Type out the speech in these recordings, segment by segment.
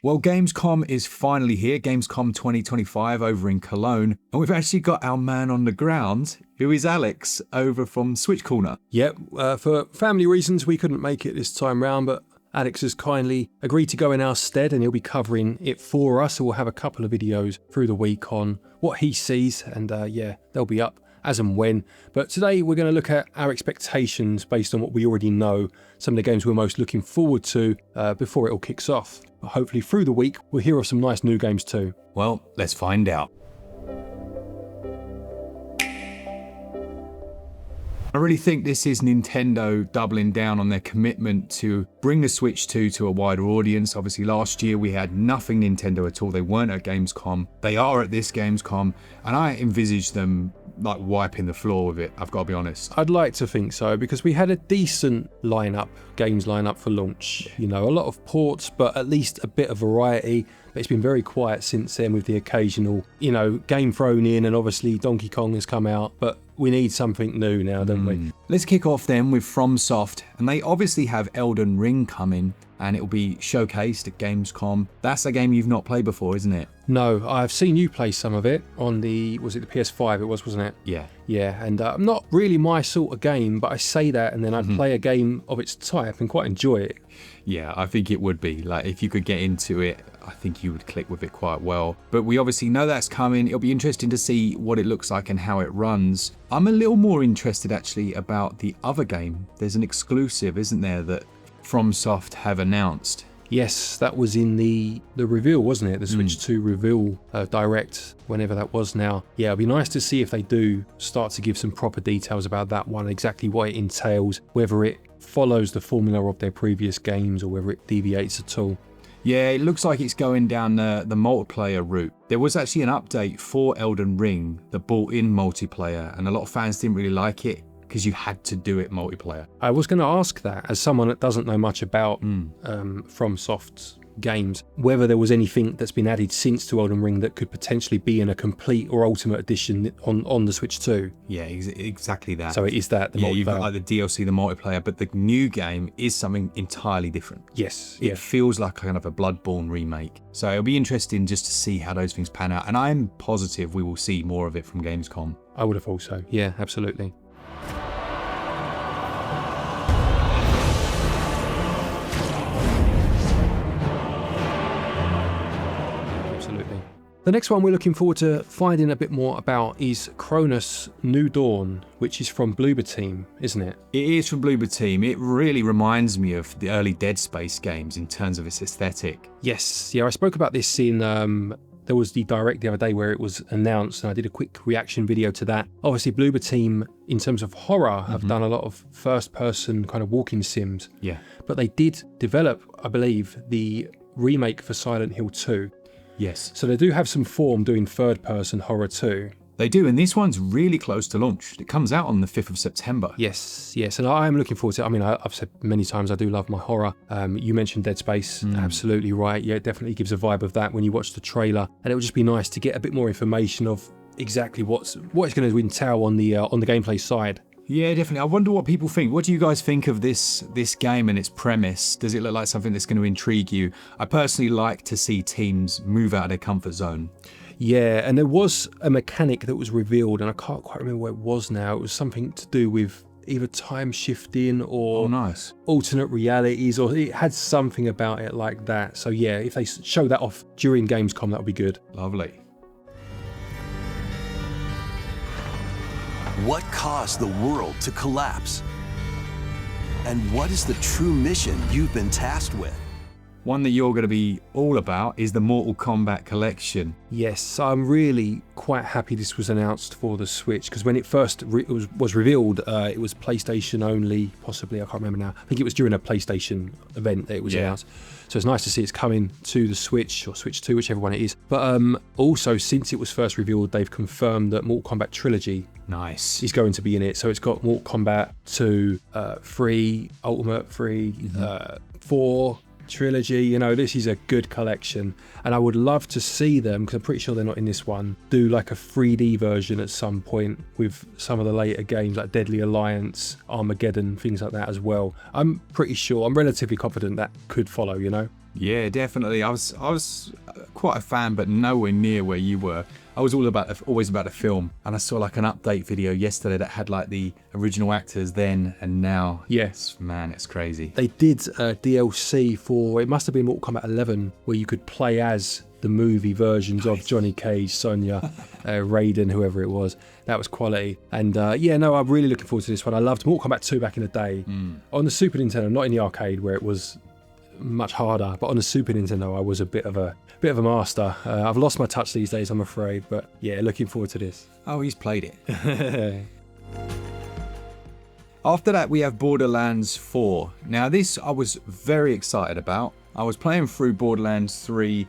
Well, Gamescom is finally here, Gamescom 2025 over in Cologne, and we've actually got our man on the ground, who is Alex, over from Switch Corner. Yep, for family reasons we couldn't make it this time round, but Alex has kindly agreed to go in our stead and he'll be covering it for us, so we'll have a couple of videos through the week on what he sees, and yeah, they'll be up as and when. But today we're going to look at our expectations based on what we already know, some of the games we're most looking forward to before it all kicks off. But hopefully through the week we'll hear of some nice new games too. Well, let's find out. I really think this is Nintendo doubling down on their commitment to bring the Switch 2 to a wider audience. Obviously last year we had nothing Nintendo at all. They weren't at Gamescom. They are at this Gamescom, and I envisage them like wiping the floor with it, I've got to be honest. I'd like to think so, because we had a decent games lineup for launch. You know, a lot of ports, but at least a bit of variety. But it's been very quiet since then, with the occasional, you know, game thrown in, and obviously Donkey Kong has come out, but we need something new now, don't we? Let's kick off then with FromSoft, and they obviously have Elden Ring coming, and it'll be showcased at Gamescom. That's a game you've not played before, isn't it? No, I've seen you play some of it on was it the PS5 it was, wasn't it? Yeah. Yeah, and not really my sort of game, but I say that and then I'd play a game of its type and quite enjoy it. Yeah, I think it would be. Like, if you could get into it, I think you would click with it quite well. But we obviously know that's coming. It'll be interesting to see what it looks like and how it runs. I'm a little more interested actually about the other game. There's an exclusive, isn't there, that FromSoft have announced? Yes, that was in the reveal, wasn't it? The Switch 2 reveal direct, whenever that was now. Yeah, it'll be nice to see if they do start to give some proper details about that one, exactly what it entails, whether it follows the formula of their previous games or whether it deviates at all. Yeah, it looks like it's going down the multiplayer route. There was actually an update for Elden Ring that brought in multiplayer, and a lot of fans didn't really like it, because you had to do it multiplayer. I was going to ask that, as someone that doesn't know much about FromSoft's games, whether there was anything that's been added since to Elden Ring that could potentially be in a complete or ultimate edition on the Switch 2. Yeah, exactly that. So it is that, the multiplayer. You've got like the DLC, the multiplayer, but the new game is something entirely different. Yes. It feels like kind of a Bloodborne remake. So it'll be interesting just to see how those things pan out, and I'm positive we will see more of it from Gamescom. I would have thought so. Yeah, absolutely. The next one we're looking forward to finding a bit more about is Chronos New Dawn, which is from Bloober Team, isn't it? It is from Bloober Team. It really reminds me of the early Dead Space games in terms of its aesthetic. Yes, yeah, I spoke about this in, there was the direct the other day where it was announced, and I did a quick reaction video to that. Obviously Bloober Team, in terms of horror, have done a lot of first-person kind of walking sims. Yeah. But they did develop, I believe, the remake for Silent Hill 2. Yes. So they do have some form doing third-person horror too. They do, and this one's really close to launch. It comes out on the 5th of September. Yes, and I am looking forward to it. I mean, I've said many times I do love my horror. You mentioned Dead Space, absolutely right. Yeah, it definitely gives a vibe of that when you watch the trailer. And it would just be nice to get a bit more information of exactly what it's going to entail on the gameplay side. Yeah, definitely. I wonder what people think. What do you guys think of this game and its premise? Does it look like something that's going to intrigue you? I personally like to see teams move out of their comfort zone. Yeah, and there was a mechanic that was revealed, and I can't quite remember what it was now. It was something to do with either time shifting or alternate realities, or it had something about it like that. So yeah, if they show that off during Gamescom, that would be good. Lovely. What caused the world to collapse? And what is the true mission you've been tasked with? One that you're going to be all about is the Mortal Kombat Kollection. Yes, I'm really quite happy this was announced for the Switch, because when it first was revealed, it was PlayStation only, possibly, I can't remember now. I think it was during a PlayStation event that it was announced. So it's nice to see it's coming to the Switch, or Switch 2, whichever one it is. But also, since it was first revealed, they've confirmed that Mortal Kombat Trilogy is going to be in it. So it's got Mortal Kombat 2, 3, Ultimate 3, 4, Trilogy. You know, this is a good collection, and I would love to see them, because I'm pretty sure they're not in this one, do like a 3D version at some point with some of the later games like Deadly Alliance, Armageddon, things like that as well. I'm pretty sure, I'm relatively confident that could follow, you know. Yeah, definitely. I was quite a fan, but nowhere near where you were. I was always about the film, and I saw like an update video yesterday that had like the original actors then and now. Yes, man, it's crazy. They did DLC for, it must have been Mortal Kombat 11, where you could play as the movie versions of Johnny Cage, Sonya, Raiden, whoever it was. That was quality. And I'm really looking forward to this one. I loved Mortal Kombat 2 back in the day on the Super Nintendo, not in the arcade where it was much harder, but on the Super Nintendo I was a bit of a master. I've lost my touch these days, I'm afraid, but yeah, looking forward to this. Oh, he's played it. After that we have Borderlands 4. Now this I was very excited about. I was playing through Borderlands 3,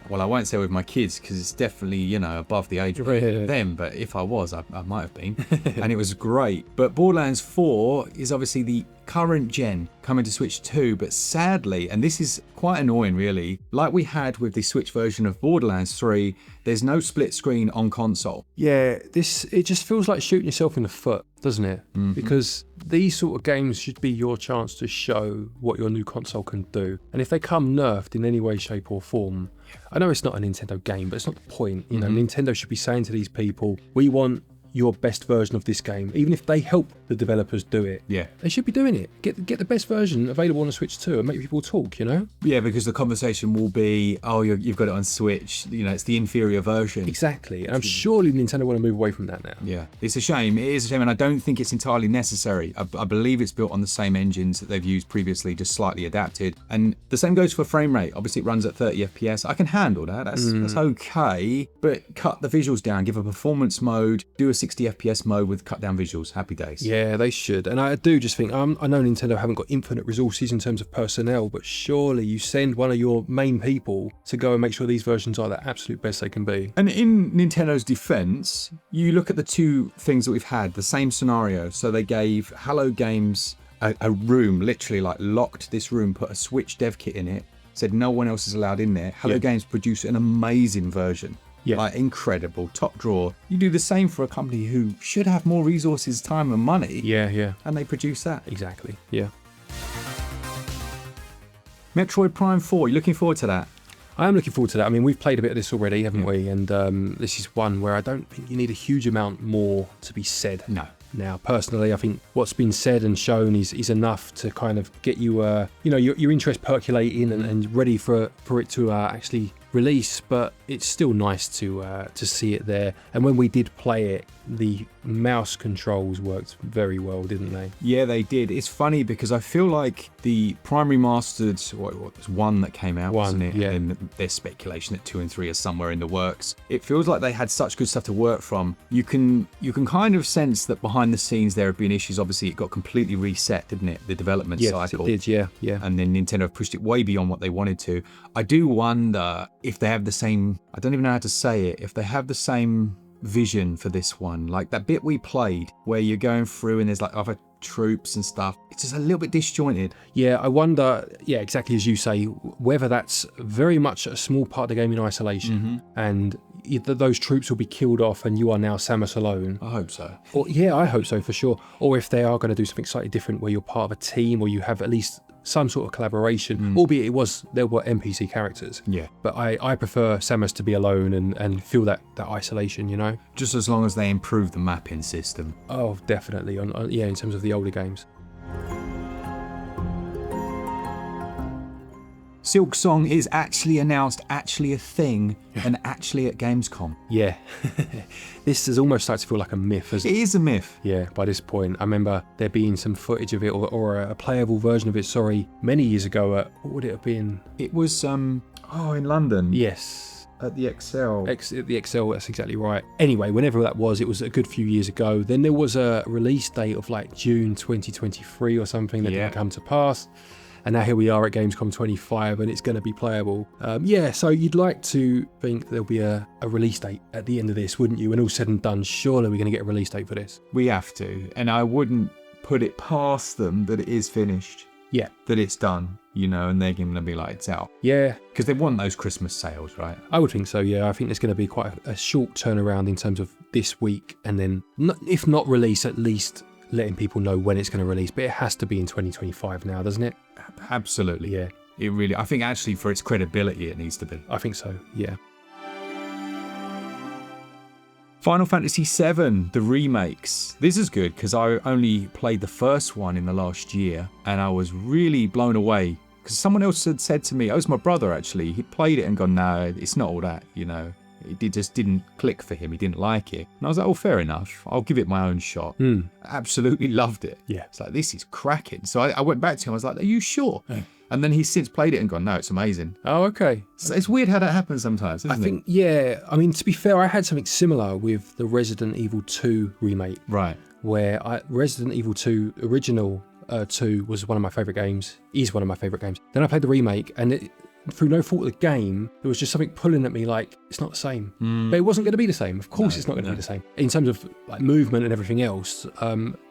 well, I won't say with my kids because it's definitely, above the age of them, but if I was, I might have been. And it was great. But Borderlands 4 is obviously the current gen coming to Switch 2, but sadly, and this is quite annoying really, like we had with the Switch version of Borderlands 3, there's no split screen on console. Yeah, it just feels like shooting yourself in the foot, doesn't it? Mm-hmm. Because these sort of games should be your chance to show what your new console can do. And if they come nerfed in any way, shape or form, I know it's not a Nintendo game, but it's not the point. Nintendo should be saying to these people, we want your best version of this game, even if they help the developers do it. Yeah, they should be doing it. Get the best version available on the Switch 2 and make people talk, Yeah, because the conversation will be, oh, you've got it on Switch, it's the inferior version. Exactly, and I'm surely Nintendo want to move away from that now. Yeah, it's a shame. It is a shame, and I don't think it's entirely necessary. I believe it's built on the same engines that they've used previously, just slightly adapted. And the same goes for frame rate. Obviously, it runs at 30 FPS. I can handle that. That's okay, but cut the visuals down. Give a performance mode. Do a 60 FPS mode with cut down visuals. Happy days. Yeah, they should. And I do just think, I know Nintendo haven't got infinite resources in terms of personnel, but surely you send one of your main people to go and make sure these versions are the absolute best they can be. And in Nintendo's defense, you look at the two things that we've had, the same scenario. So they gave Hello Games a room, literally like locked this room, put a Switch dev kit in it, said no one else is allowed in there. Hello Games produced an amazing version. Yeah. Like incredible, top drawer. You do the same for a company who should have more resources, time and money. Yeah. And they produce that. Exactly, yeah. Metroid Prime 4, you looking forward to that? I am looking forward to that. I mean, we've played a bit of this already, haven't we? And this is one where I don't think you need a huge amount more to be said. No. Now, personally, I think what's been said and shown is enough to kind of get you, your interest percolating and ready for it to actually release. But it's still nice to see it there. And when we did play it, the mouse controls worked very well, didn't they? Yeah, they did. It's funny because I feel like the primary mastered, what was one that came out, wasn't it? Yeah. And there's speculation that 2 and 3 are somewhere in the works. It feels like they had such good stuff to work from. You can kind of sense that behind the scenes there have been issues. Obviously, it got completely reset, didn't it? The development cycle. Yes, it did. Yeah. And then Nintendo have pushed it way beyond what they wanted to. I do wonder if they have the same, I don't even know how to say it, if they have the same vision for this one. Like that bit we played where you're going through and there's like other troops and stuff. It's just a little bit disjointed. Yeah, I wonder, exactly as you say, whether that's very much a small part of the game in isolation and either those troops will be killed off and you are now Samus alone. I hope so. Or, yeah, I hope so for sure. Or if they are going to do something slightly different where you're part of a team or you have at least some sort of collaboration, albeit there were NPC characters. Yeah. But I prefer Samus to be alone and feel that isolation, Just as long as they improve the mapping system. Oh, definitely. In terms of the older games. SilkSONG is actually announced, actually a thing, and actually at Gamescom. Yeah. This has almost started to feel like a myth. It is a myth. Yeah, by this point. I remember there being some footage of it, or a playable version of it, many years ago at, what would it have been? It was, in London. Yes. At the XL. At the XL, that's exactly right. Anyway, whenever that was, it was a good few years ago. Then there was a release date of like June 2023 or something that didn't come to pass. And now here we are at Gamescom 25 and it's going to be playable. So you'd like to think there'll be a release date at the end of this, wouldn't you? When all said and done, surely we're going to get a release date for this. We have to. And I wouldn't put it past them that it is finished. Yeah. That it's done, and they're going to be like, it's out. Yeah. Because they want those Christmas sales, right? I would think so, yeah. I think there's going to be quite a short turnaround in terms of this week and then, if not release, at least letting people know when it's going to release. But it has to be in 2025 now, doesn't it? Absolutely. Yeah. It really, I think actually for its credibility, it needs to be. I think so, yeah. Final Fantasy VII, the remakes. This is good because I only played the first one in the last year and I was really blown away because someone else had said to me, it was my brother actually, he played it and gone, no, it's not all that, you know. It just didn't click for him, he didn't like it. And I was like, oh, fair enough, I'll give it my own shot. Absolutely loved it. Yeah. It's like, this is cracking. So I went back to him, I was like, are you sure? And then he's since played it and gone, no, it's amazing. Oh, okay. So it's weird how that happens sometimes, isn't it? I think, yeah. I mean, to be fair, I had something similar with the Resident Evil 2 remake. Right. Where Resident Evil 2 original 2 was one of my favourite games, is one of my favourite games. Then I played the remake and through no fault of the game, there was just something pulling at me like, it's not the same. But it wasn't going to be the same. Of course it's not going to be the same. In terms of like movement and everything else.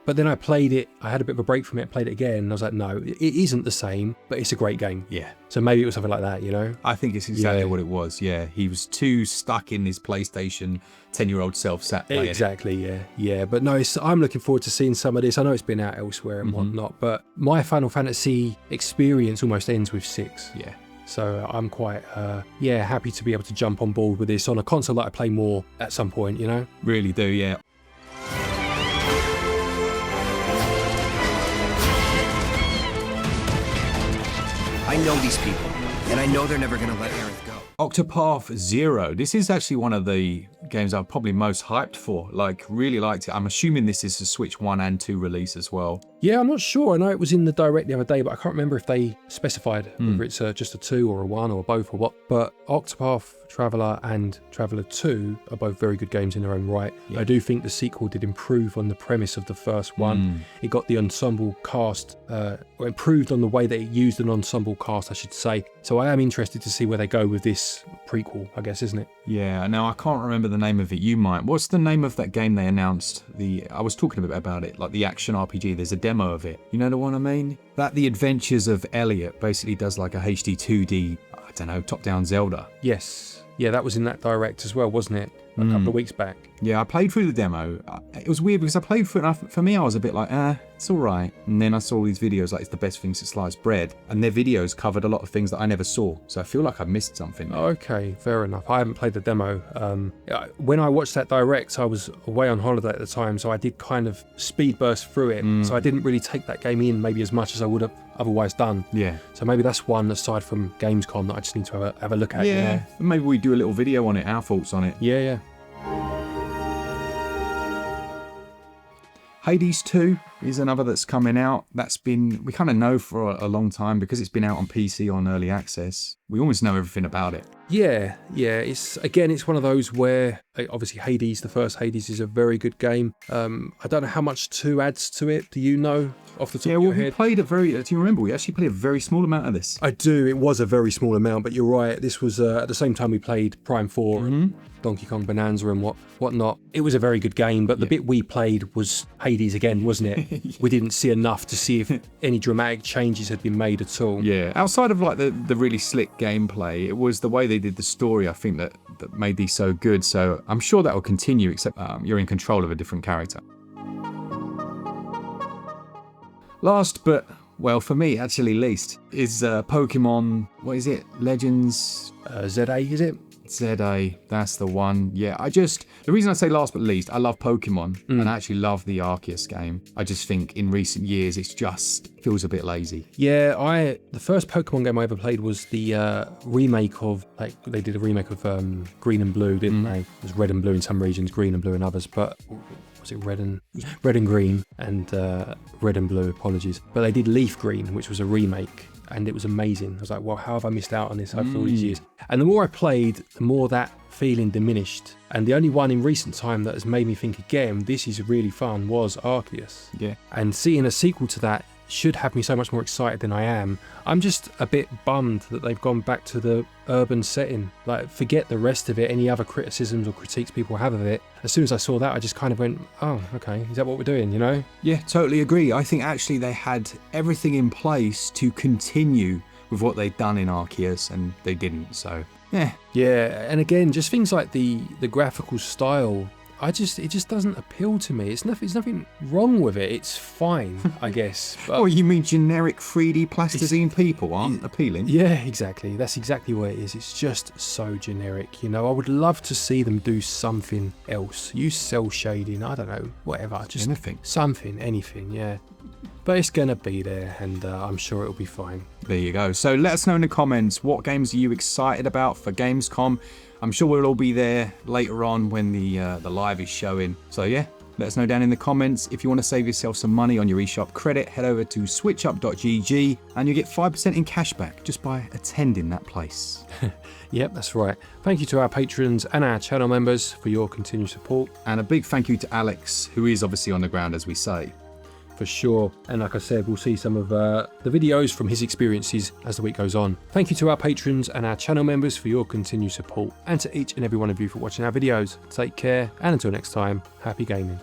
But then I played it, I had a bit of a break from it, played it again, and I was like, no, it isn't the same, but it's a great game. Yeah. So maybe it was something like that, you know? I think it's exactly what it was, yeah. He was too stuck in his PlayStation 10-year-old self sat playing it. Exactly, yeah. Yeah, but no, I'm looking forward to seeing some of this. I know it's been out elsewhere and whatnot, but my Final Fantasy experience almost ends with 6. Yeah. So I'm quite, happy to be able to jump on board with this on a console that I play more at some point, you know? Really do, yeah. I know these people, and I know they're never going to let Aerith go. Octopath Zero. This is actually one of the games I'm probably most hyped for. Like, really liked it. I'm assuming this is a Switch 1 and 2 release as well. Yeah, I'm not sure. I know it was in the Direct the other day, but I can't remember if they specified whether it's just a 2 or a 1 or both or what. But Octopath Traveler and Traveler 2 are both very good games in their own right. Yeah. I do think the sequel did improve on the premise of the first one. It got the ensemble cast, or improved on the way that it used an ensemble cast, I should say. So I am interested to see where they go with this prequel, I guess, isn't it? Yeah, now I can't remember the name of it. You might. What's the name of that game they announced? I was talking a bit about it, like the action RPG. There's a demo of it. You know the one I mean? That The Adventures of Elliot basically does like a HD 2D, I don't know, top-down Zelda. Yes. Yeah, that was in that Direct as well, wasn't it? A couple of weeks back. Yeah, I played through the demo. It was weird because I played through it and for me I was a bit like, it's all right. And then I saw these videos like it's the best thing since sliced bread. And their videos covered a lot of things that I never saw. So I feel like I missed something. Okay, fair enough. I haven't played the demo. When I watched that Direct, I was away on holiday at the time. So I did kind of speed burst through it. So I didn't really take that game in maybe as much as I would have otherwise done. Yeah. So maybe that's one aside from Gamescom that I just need to have a look at. Yeah, you know? Maybe we do a little video on it, our thoughts on it. Yeah. Hades 2 is another that's coming out. We kind of know for a long time because it's been out on PC on early access. We almost know everything about it. Yeah. It's one of those where obviously Hades, the first Hades, is a very good game. I don't know how much 2 adds to it. Do you know off the top of your head? We played do you remember? We actually played a very small amount of this. I do. It was a very small amount, but you're right. This was at the same time we played Prime 4 and Donkey Kong Bonanza and whatnot. It was a very good game, but the bit we played was Hades again, wasn't it? We didn't see enough to see if any dramatic changes had been made at all. Yeah, outside of like the really slick gameplay, it was the way they did the story, I think, that made these so good. So I'm sure that will continue, except you're in control of a different character. Last but, well, for me, actually least, is Pokemon, what is it? Legends? ZA, is it? ZA, that's the one. Yeah, the reason I say last but least, I love Pokemon and I actually love the Arceus game. I just think in recent years it just feels a bit lazy. Yeah, the first Pokemon game I ever played was the remake of, they did a remake of Green and Blue, didn't they? It was Red and Blue in some regions, Green and Blue in others, but was it Red and Green and Red and Blue, apologies. But they did Leaf Green, which was a remake. And it was amazing. I was like, well, how have I missed out on this after all these years? And the more I played, the more that feeling diminished. And the only one in recent time that has made me think again, this is really fun, was Arceus. Yeah. And seeing a sequel to that should have me so much more excited than I am. I'm just a bit bummed that they've gone back to the urban setting. Like, forget the rest of it, any other criticisms or critiques people have of it. As soon as I saw that, I just kind of went, oh, okay, is that what we're doing, you know? Yeah, totally agree. I think actually they had everything in place to continue with what they'd done in Arceus, and they didn't, so yeah. Yeah, and again, just things like the graphical style it just doesn't appeal to me. There's nothing wrong with it. It's fine, I guess. But Oh, you mean generic 3D plasticine people aren't appealing? yeah, exactly. That's exactly what it is. It's just so generic. You know, I would love to see them do something else. Use cell shading. I don't know, whatever. Just Anything. something, anything. Yeah. But it's gonna be there, and I'm sure it'll be fine. There you go. So let us know in the comments, what games are you excited about for Gamescom? I'm sure we'll all be there later on when the live is showing. So yeah, let us know down in the comments. If you want to save yourself some money on your eShop credit, head over to switchup.gg and you get 5% in cash back just by attending that place. Yep, that's right. Thank you to our patrons and our channel members for your continued support. And a big thank you to Alex, who is obviously on the ground, as we say. For sure. And like I said, we'll see some of the videos from his experiences as the week goes on. Thank you to our patrons and our channel members for your continued support, and to each and every one of you for watching our videos. Take care, and until next time, happy gaming.